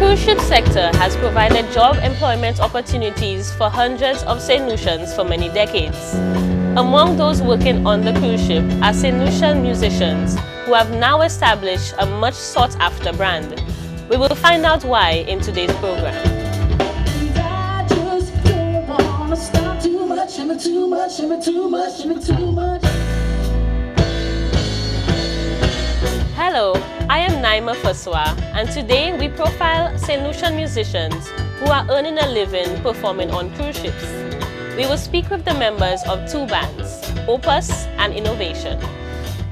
cruise ship sector has provided job employment opportunities for hundreds of St. Lucians for many decades. Among those working on the cruise ship are St. Lucian musicians who have now established a much sought-after brand. We will find out why in today's program. Hello, I am Naima Faswa, and today we profile St. Lucian musicians who are earning a living performing on cruise ships. We will speak with the members of two bands, Opus and Innovation.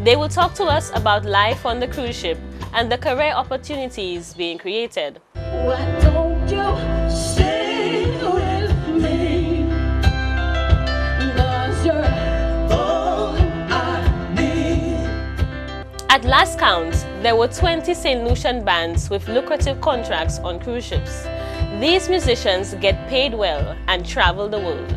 They will talk to us about life on the cruise ship and the career opportunities being created. Why don't you stay with me? 'Cause you're all I need. At last count, there were 20 St. Lucian bands with lucrative contracts on cruise ships. These musicians get paid well and travel the world.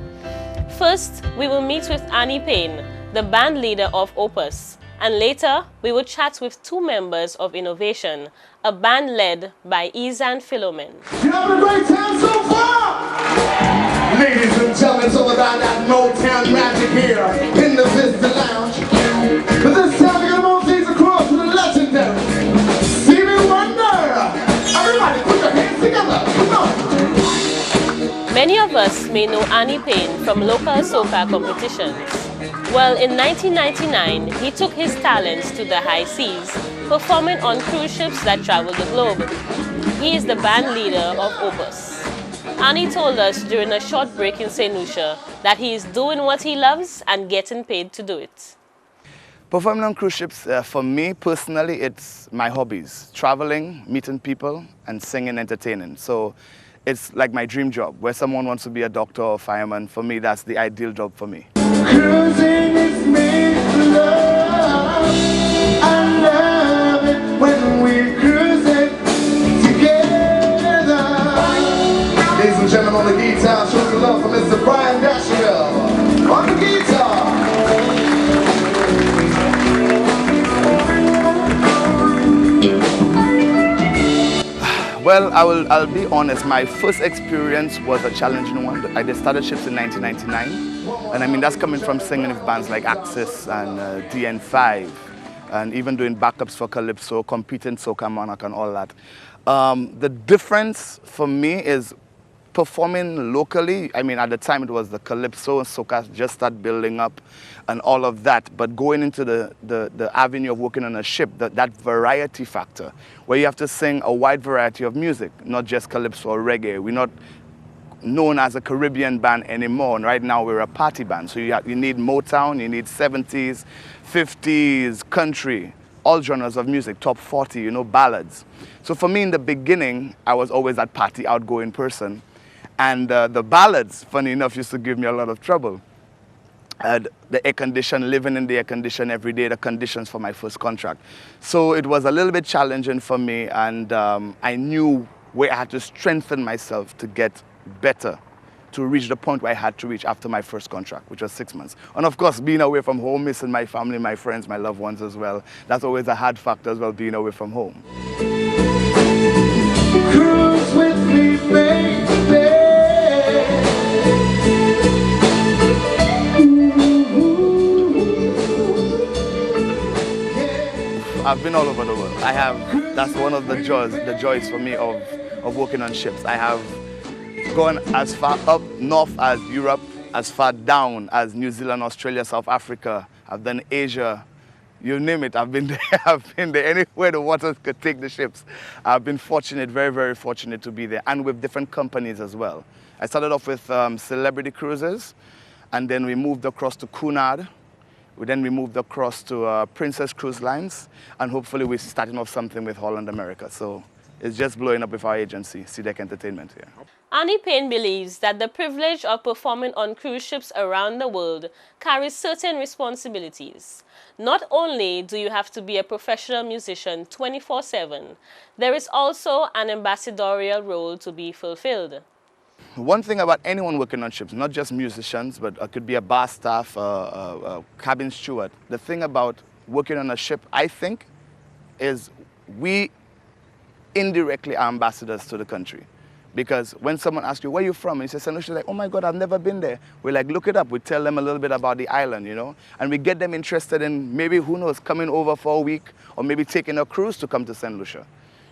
First, we will meet with Payne, the band leader of Opus, and later we will chat with two members of Innovation, a band led by Izanne Philomen. You having a great time so far? Ladies and gentlemen, it's all about that Motown magic here in the Vista Lounge. But this time we're gonna move these across to the legendary Stevie Wonder. Everybody put your hands together, come on. Many of us may know Payne from local soca competitions. Well, in 1999, he took his talents to the high seas, performing on cruise ships that travel the globe. He is the band leader of Opus. Arnie told us during a short break in St. Lucia that he is doing what he loves and getting paid to do it. Performing on cruise ships, for me personally, it's my hobbies. Traveling, meeting people, and singing, entertaining. So it's like my dream job. Where someone wants to be a doctor or fireman, for me, that's the ideal job for me. Cruising is made for love. I love it when we're cruising together. Ladies and gentlemen, on the guitar, show some love for Mr. Brian Dashwell. On the guitar. Well, I'll be honest, my first experience was a challenging one. I just started ships in 1999, and I mean that's coming from singing with bands like Axis and DN5, and even doing backups for Calypso, competing Soca Monarch and all that. The difference for me is performing locally. I mean, at the time it was the Calypso and Soca just started building up and all of that, but going into the avenue of working on a ship, that variety factor, where you have to sing a wide variety of music, not just Calypso or reggae. We're not known as a Caribbean band anymore, and right now we're a party band. So you need Motown, you need 70s, 50s, country, all genres of music, top 40, you know, ballads. So for me in the beginning, I was always that party outgoing person. And the ballads, funny enough, used to give me a lot of trouble. The air condition, living in the air condition every day, the conditions for my first contract. So it was a little bit challenging for me, and I knew where I had to strengthen myself to get better, to reach the point where I had to reach after my first contract, which was 6 months. And of course, being away from home, missing my family, my friends, my loved ones as well. That's always a hard factor as well, being away from home. Cruise with me, baby. I've been all over the world. That's one of the joys for me of working on ships. I have gone as far up north as Europe, as far down as New Zealand, Australia, South Africa. I've done Asia, you name it, I've been there. I've been there anywhere the waters could take the ships. I've been fortunate, very, very fortunate to be there, and with different companies as well. I started off with Celebrity Cruises, and then we moved across to Cunard. Then we moved across to Princess Cruise Lines, and hopefully we're starting off something with Holland America. So it's just blowing up with our agency, CDEC Entertainment here. Payne believes that the privilege of performing on cruise ships around the world carries certain responsibilities. Not only do you have to be a professional musician 24/7, there is also an ambassadorial role to be fulfilled. One thing about anyone working on ships, not just musicians, but it could be a bar staff, a cabin steward. The thing about working on a ship, I think, is we indirectly are ambassadors to the country. Because when someone asks you, where are you from? And you say, St. Lucia, like, oh my God, I've never been there. We're like, look it up. We tell them a little bit about the island, you know? And we get them interested in maybe, who knows, coming over for a week or maybe taking a cruise to come to St. Lucia.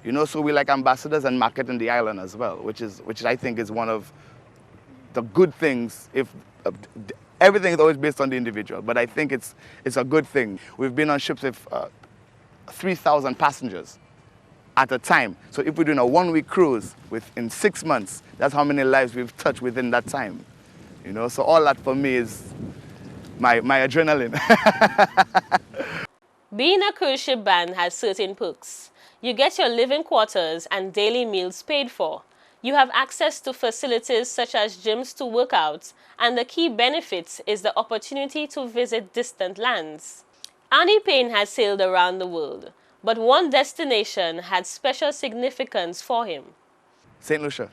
You know, so we like ambassadors and marketing the island as well, which I think is one of the good things. If everything is always based on the individual, but I think it's a good thing. We've been on ships with 3,000 passengers at a time. So if we're doing a 1-week cruise in 6 months, that's how many lives we've touched within that time. You know, so all that for me is my adrenaline. Being a cruise ship band has certain perks. You get your living quarters and daily meals paid for. You have access to facilities such as gyms to work out, and the key benefit is the opportunity to visit distant lands. Arnie Payne has sailed around the world, but one destination had special significance for him. St. Lucia.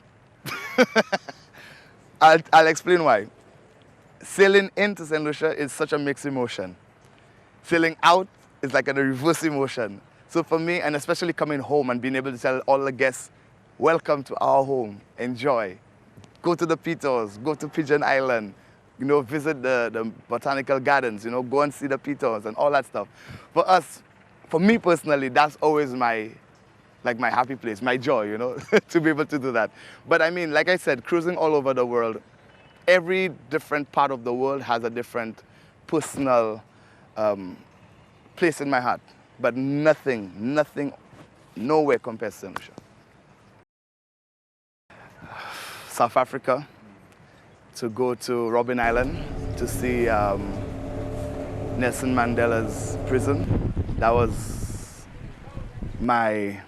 I'll explain why. Sailing into St. Lucia is such a mixed emotion. Sailing out is like a reverse emotion. So for me, and especially coming home and being able to tell all the guests, welcome to our home, enjoy. Go to the Pitos, go to Pigeon Island, you know, visit the botanical gardens, you know, go and see the Pitos and all that stuff. For us, for me personally, that's always my happy place, my joy, you know, to be able to do that. But I mean, like I said, cruising all over the world, every different part of the world has a different personal place in my heart. But nothing, nowhere compares to St. Lucia. South Africa, to go to Robben Island to see Nelson Mandela's prison. That was my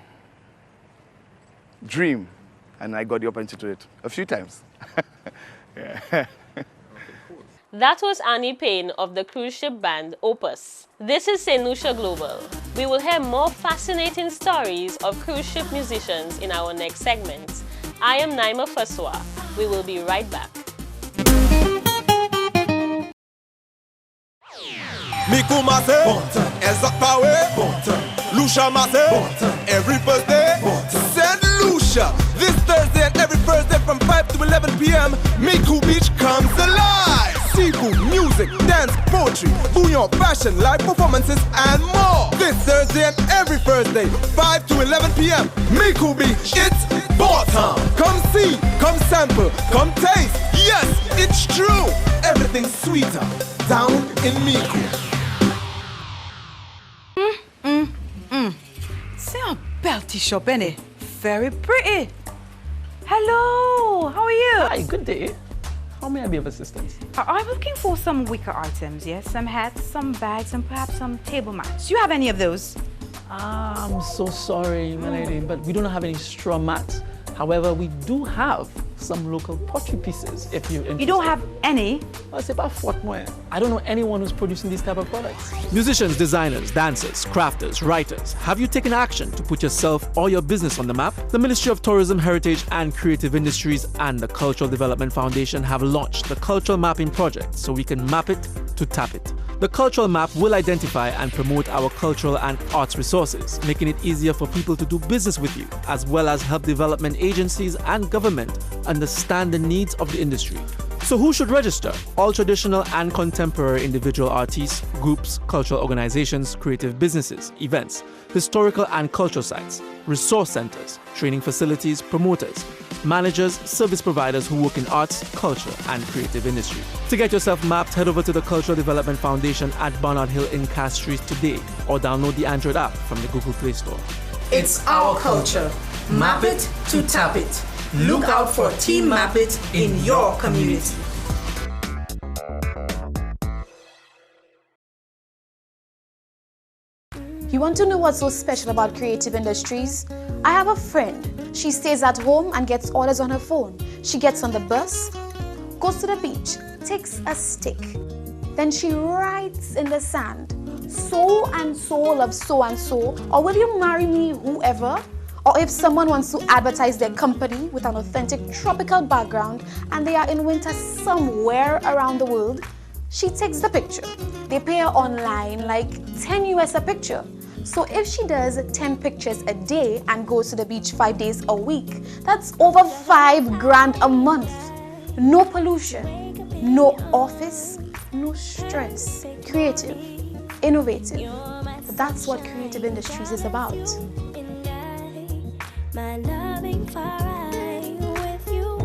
dream, and I got the opportunity to do it a few times. Yeah. That was Arnie Payne of the cruise ship band Opus. This is St. Lucia Global. We will hear more fascinating stories of cruise ship musicians in our next segment. I am Naima Faswa. We will be right back. Miku Mase, Ezak Pawe, Lucia Mase, every Thursday, St. Lucia. This Thursday and every Thursday from 5 to 11 p.m., Miku Beach comes alive. Seafood, music, dance, poetry, bouillon, fashion, live performances, and more. This Thursday and every Thursday, 5 to 11 p.m., Miku Beach. It's bottom. Come see, come sample, come taste. Yes, it's true. Everything's sweeter down in Miku. See a belty shop, innit? Very pretty. Hello, how are you? Hi, good day. How may I be of assistance? I'm looking for some wicker items, yes? Some hats, some bags, and perhaps some table mats. Do you have any of those? I'm so sorry, my lady, but we don't have any straw mats. However, we do have some local pottery pieces, if you're interested. You don't have any? Well, c'est pas faute moi. I don't know anyone who's producing these type of products. Musicians, designers, dancers, crafters, writers, have you taken action to put yourself or your business on the map? The Ministry of Tourism, Heritage and Creative Industries and the Cultural Development Foundation have launched the Cultural Mapping Project so we can map it to tap it. The Cultural Map will identify and promote our cultural and arts resources, making it easier for people to do business with you, as well as help development agencies and government understand the needs of the industry. So who should register? All traditional and contemporary individual artists, groups, cultural organizations, creative businesses, events, historical and cultural sites, resource centers, training facilities, promoters, managers, service providers who work in arts, culture and creative industry. To get yourself mapped, head over to the Cultural Development Foundation at Barnard Hill in Cass Street today or download the Android app from the Google Play Store. It's our culture. Map it to tap it. Look out for Team Map It in your community. You want to know what's so special about creative industries? I have a friend. She stays at home and gets orders on her phone. She gets on the bus, goes to the beach, takes a stick. Then she writes in the sand, so and so loves so and so, or will you marry me, whoever? Or if someone wants to advertise their company with an authentic tropical background and they are in winter somewhere around the world, she takes the picture. They pay her online like 10 US a picture. So if she does 10 pictures a day and goes to the beach 5 days a week, that's over 5 grand a month. No pollution, no office, no stress. Creative, innovative. That's what creative industries is about. My loving for right with you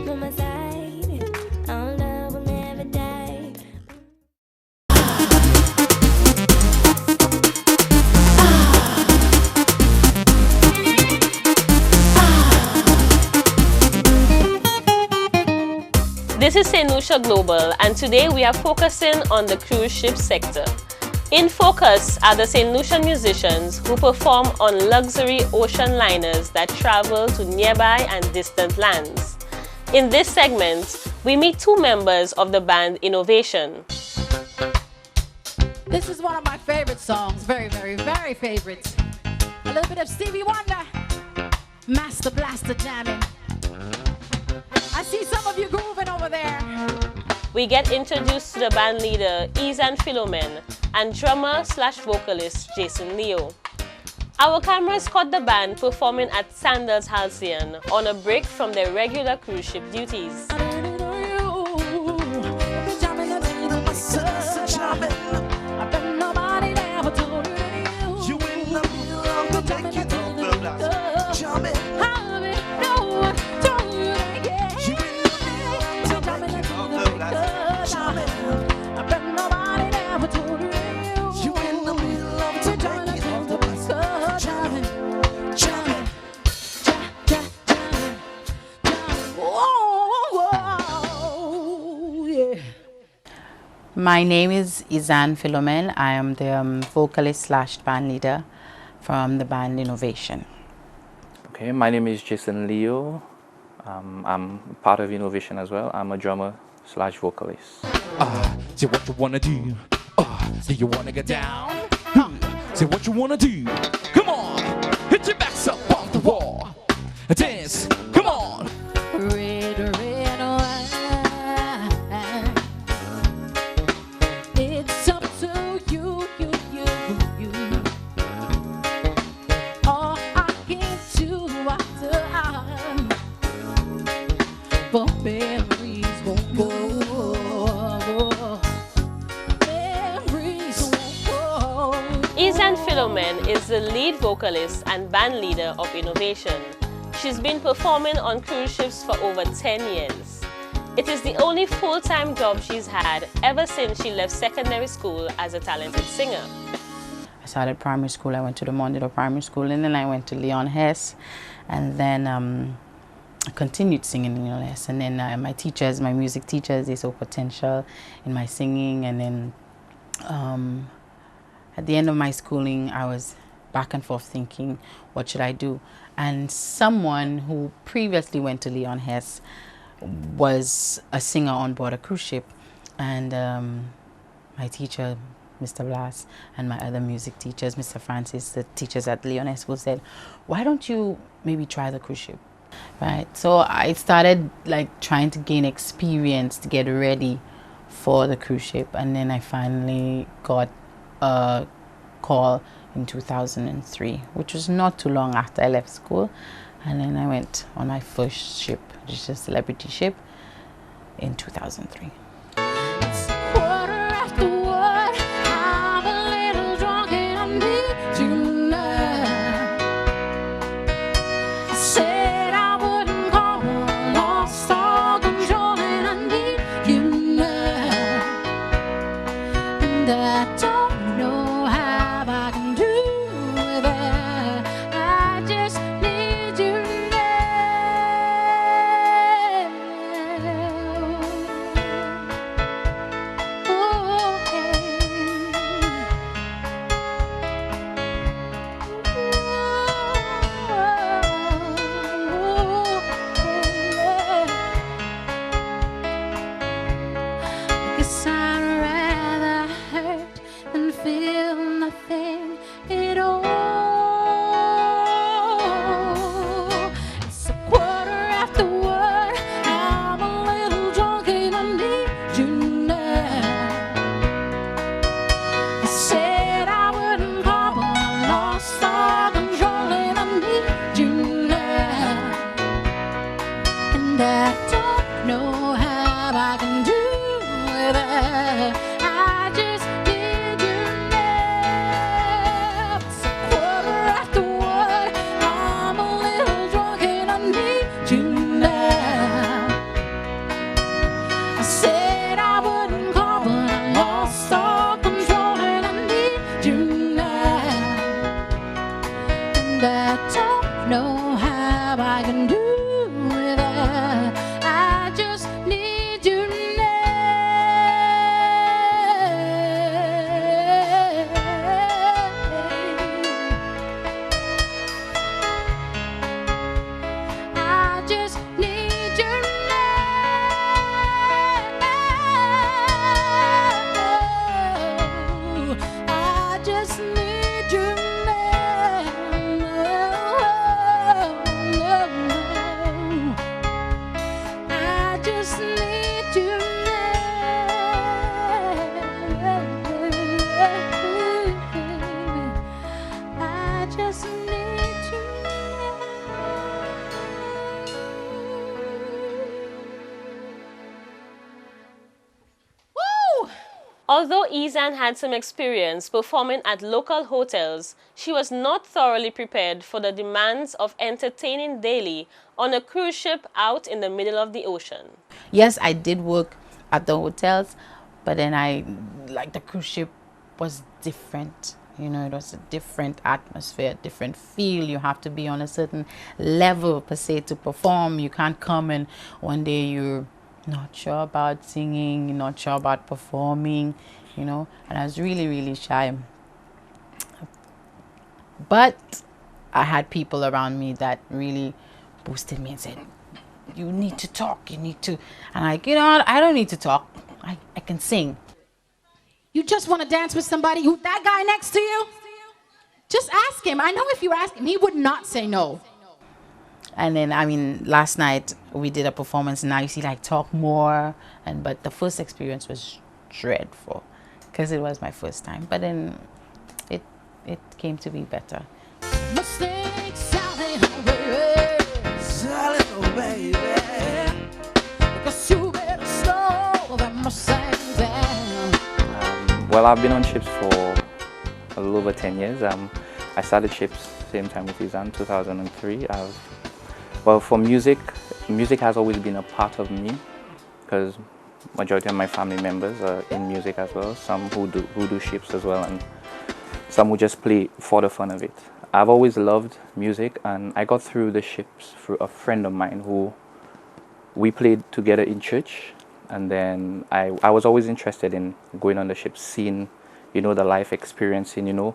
by my side. Our love will never die. This is St. Lucia Global, and today we are focusing on the cruise ship sector. In focus are the St. Lucian musicians who perform on luxury ocean liners that travel to nearby and distant lands. In this segment, we meet 2 members of the band Innovation. This is one of my favorite songs, very, very, very favorite. A little bit of Stevie Wonder, Master Blaster jamming. I see some of you grooving over there. We get introduced to the band leader Izanne Philomen and drummer/vocalist Jason Leo. Our cameras caught the band performing at Sandals Halcyon on a break from their regular cruise ship duties. My name is Izanne Philomen. I am the vocalist/band leader from the band Innovation. Okay, my name is Jason Leo. I'm part of Innovation as well. I'm a drummer/vocalist. Say what you wanna do. Say you wanna get down. Say what you wanna do. Come on, hit your backs up off the wall. Dance, come on. Red, red wine. It's up to you, you. All I can do after but memories won't go. Memories won't go. Izanne Philomen is the lead vocalist and band leader of Innovation. She's been performing on cruise ships for over 10 years. It is the only full-time job she's had ever since she left secondary school as a talented singer. I started primary school. I went to the Mondale Primary School, and then I went to Leon Hess, and then I continued singing in Leon Hess. And then my teachers, my music teachers, they saw potential in my singing. And then at the end of my schooling, I was back and forth thinking, what should I do? And someone who previously went to Leon Hess was a singer on board a cruise ship, and my teacher, Mr. Blas, and my other music teachers, Mr. Francis, the teachers at Leon Hess School, said, why don't you maybe try the cruise ship? Right, so I started like trying to gain experience to get ready for the cruise ship, and then I finally got a call in 2003, which was not too long after I left school. And then I went on my first ship, which is a celebrity ship, in 2003. need you now. I just need you now. I just need you Woo! Although Izanne had some experience performing at local hotels, she was not thoroughly prepared for the demands of entertaining daily on a cruise ship out in the middle of the ocean. Yes, I did work at the hotels, but then like the cruise ship was different. You know, it was a different atmosphere, different feel. You have to be on a certain level per se to perform. You can't come and one day you're not sure about singing, not sure about performing, you know. And I was really, really shy. But I had people around me that really boosted me and said, you need to talk, you need to. And like, you know, I don't need to talk. I can sing. You just want to dance with somebody who, that guy next to you? Just ask him. I know if you ask him, he would not say no. And then, I mean, last night we did a performance. Now you see, like, talk more. But the first experience was dreadful because it was my first time. But then it came to be better. Mistake, Sally, oh baby. Sally, oh baby. Because you better slow than mistakes down. Well, I've been on ships for a little over 10 years. I started ships same time with Izanne, 2003. Well, for music has always been a part of me because majority of my family members are in music as well. Some who do ships as well, and some who just play for the fun of it. I've always loved music, and I got through the ships through a friend of mine who we played together in church. And then I was always interested in going on the ship, seeing, you know, the life experiencing, you know.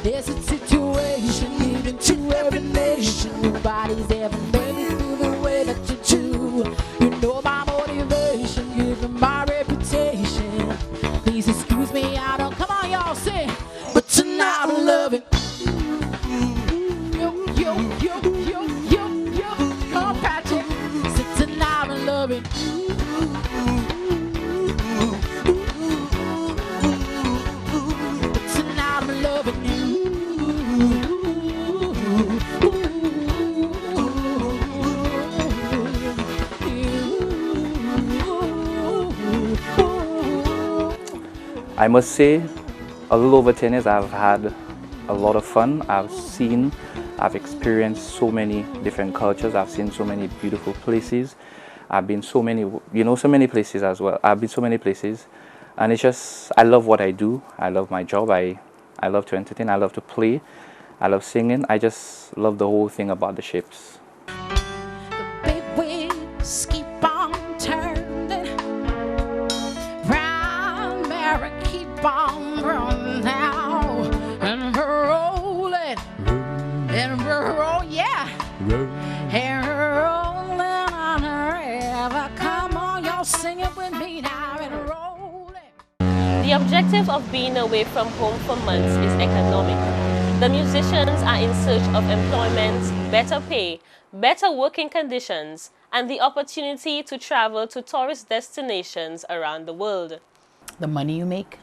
There's a situation leading to every nation. Nobody's ever made it through the way that you do. You know my motivation, given my reputation. Please excuse me, I don't, come on y'all, sing. But tonight I'm loving. Yo. Come on, Patrick. So tonight I'm loving. I must say, a little over 10 years, I've had a lot of fun. I've experienced so many different cultures. I've seen so many beautiful places. I've been so many places as well. I've been so many places. And it's just, I love what I do. I love my job. I love to entertain. I love to play. I love singing. I just love the whole thing about the ships. Big waves keep on turning. Brown Mary keep on running now. And we're rolling. And we're rolling, yeah. And we're rolling on a river. Come on, y'all sing it with me now and rolling. The objective of being away from home for months is economic. The musicians are in search of employment, better pay, better working conditions, and the opportunity to travel to tourist destinations around the world. The money you make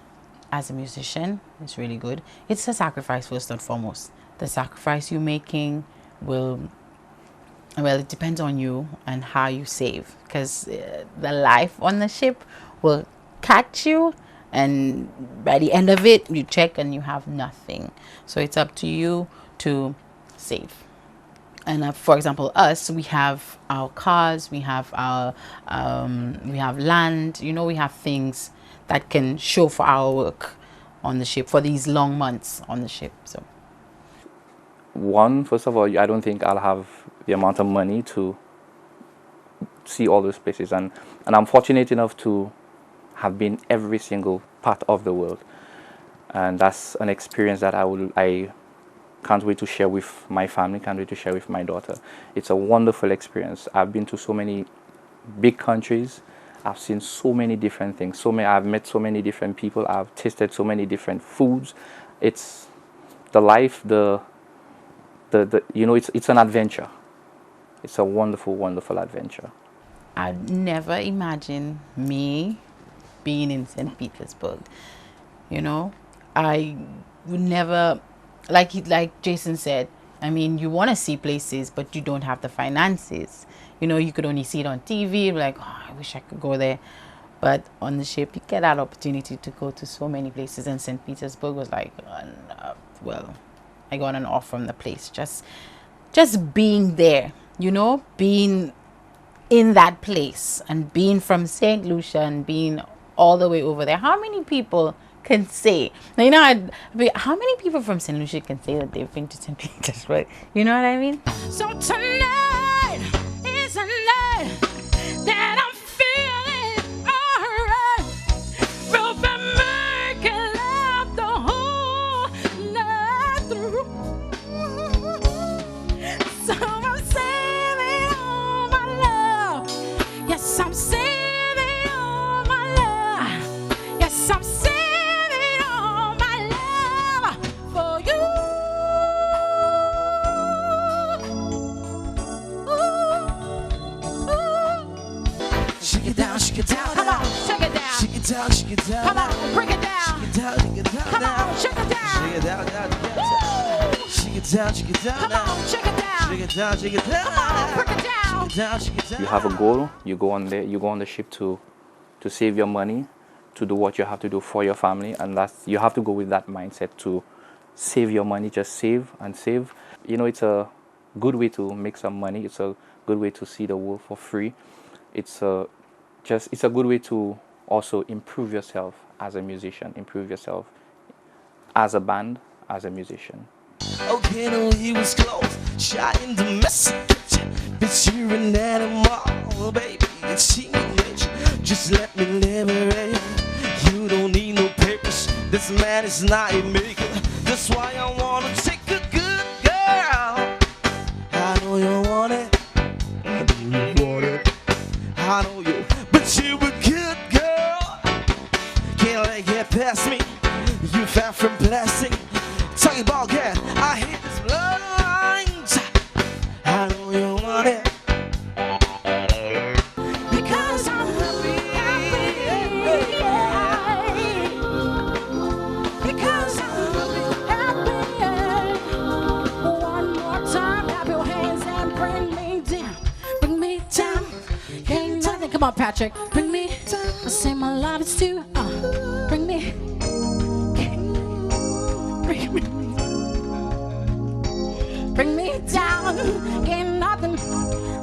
as a musician is really good. It's a sacrifice first and foremost. The sacrifice you're making well, it depends on you and how you save, because the life on the ship will catch you, and by the end of it you check and you have nothing. So it's up to you to save. And for example, us, we have our cars, we have our we have land, you know, we have things that can show for our work on the ship for these long months on the ship. So first of all, I don't think I'll have the amount of money to see all those places, and I'm fortunate enough to have been every single part of the world, and that's an experience that I can't wait to share with my family, can't wait to share with my daughter. It's a wonderful experience. I've been to so many big countries. I've seen so many different things. I've met so many different people. I've tasted so many different foods. it's the life, the you know, it's an adventure. It's a wonderful, wonderful adventure. I'd never imagine me being in St. Petersburg. You know, I would never, like Jason said, I mean, you want to see places, but you don't have the finances. You know, you could only see it on TV, like, oh, I wish I could go there. But on the ship, you get that opportunity to go to so many places. And St. Petersburg was like, well, I got an off from the place. Just being there, you know, being in that place and being from St. Lucia and being all the way over there. How many people can say, now, you know, how many people from St. Lucia can say that they've been to St. Petersburg? You know what I mean? So tonight is a night that I'm feeling alright. We'll be making love the whole night through. So I'm saving all my love. Yes, I'm saving all my love. Yes, I'm saving all my love for you. Shake it down, shake it down. Come on, shake it down. Shake it down, shake it down. Come on, break it down. Shake it down, shake it down. Come on, shake it down. Shake it down, down, down. Shake it down, shake it down. Come on, shake it down. Shake it down, shake it down. Come on, break it down. Shake it down, shake it down. You have a goal. You go on there. You go on the ship to save your money, to do what you have to do for your family, and you have to go with that mindset to save your money. Just save and save. You know, it's a good way to make some money. It's a good way to see the world for free. It's a good way to also improve yourself as a musician, improve yourself as a band, as a musician. Okay, no, he was close, shot in the messy kitchen. Bitch, you're an animal, baby, it's English. Just let me liberate you. You don't need no papers. This man is not a maker. That's why I wanna take a good girl. I know you want it. I know you want it. I know you, but you a good girl. Can't let it get past me. You fell from plastic. Talking about girl, I hit this bloodlines. I know you want it. Because I'm happy. Because I'm happy. One more time, clap your hands and bring me down. Bring me down. Ain't nothing. Come on, Patrick. Bring me down. I say my love is too. Bring me. Bring me down, ain't nothing.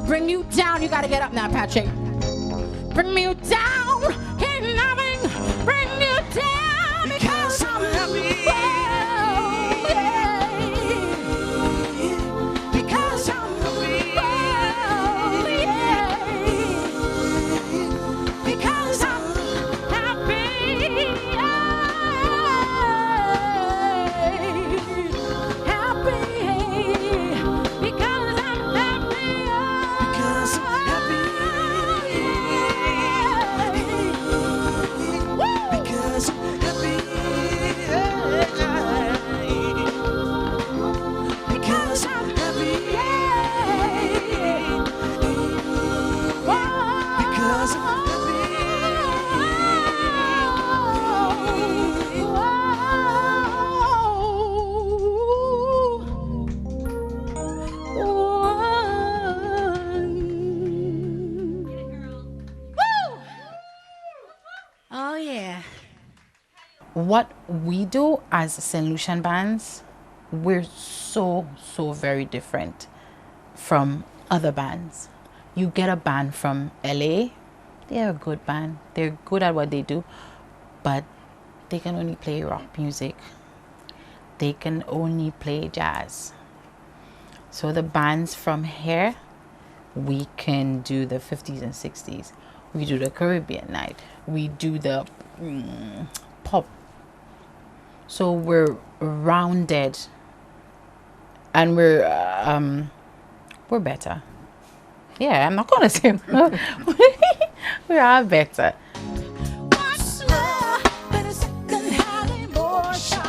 Bring you down, you gotta get up now, Patrick. Bring me down, ain't nothing. Bring you down because I'm happy. Oh, yeah. Because I'm happy. Oh, yeah. Because I'm happy. Oh yeah. What we do as St. Lucian bands, we're so very different from other bands. You get a band from LA, they're a good band, they're good at what they do, but they can only play rock music, they can only play jazz. So the bands from here, we can do the 50s and 60s, we do the Caribbean night, we do the pop. So we're rounded and we're better. Yeah, I'm not gonna say we are better. What's love but a second hand emotion?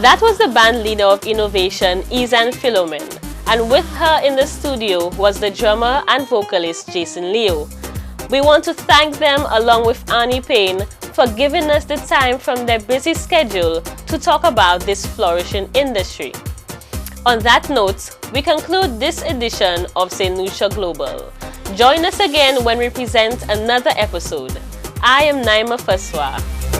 That was the band leader of innovation, Izanne Philomen, and with her in the studio was the drummer and vocalist Jason Leo. We want to thank them along with Arnie Payne for giving us the time from their busy schedule to talk about this flourishing industry. On that note, we conclude this edition of St. Lucia Global. Join us again when we present another episode. I am Naima Faswa.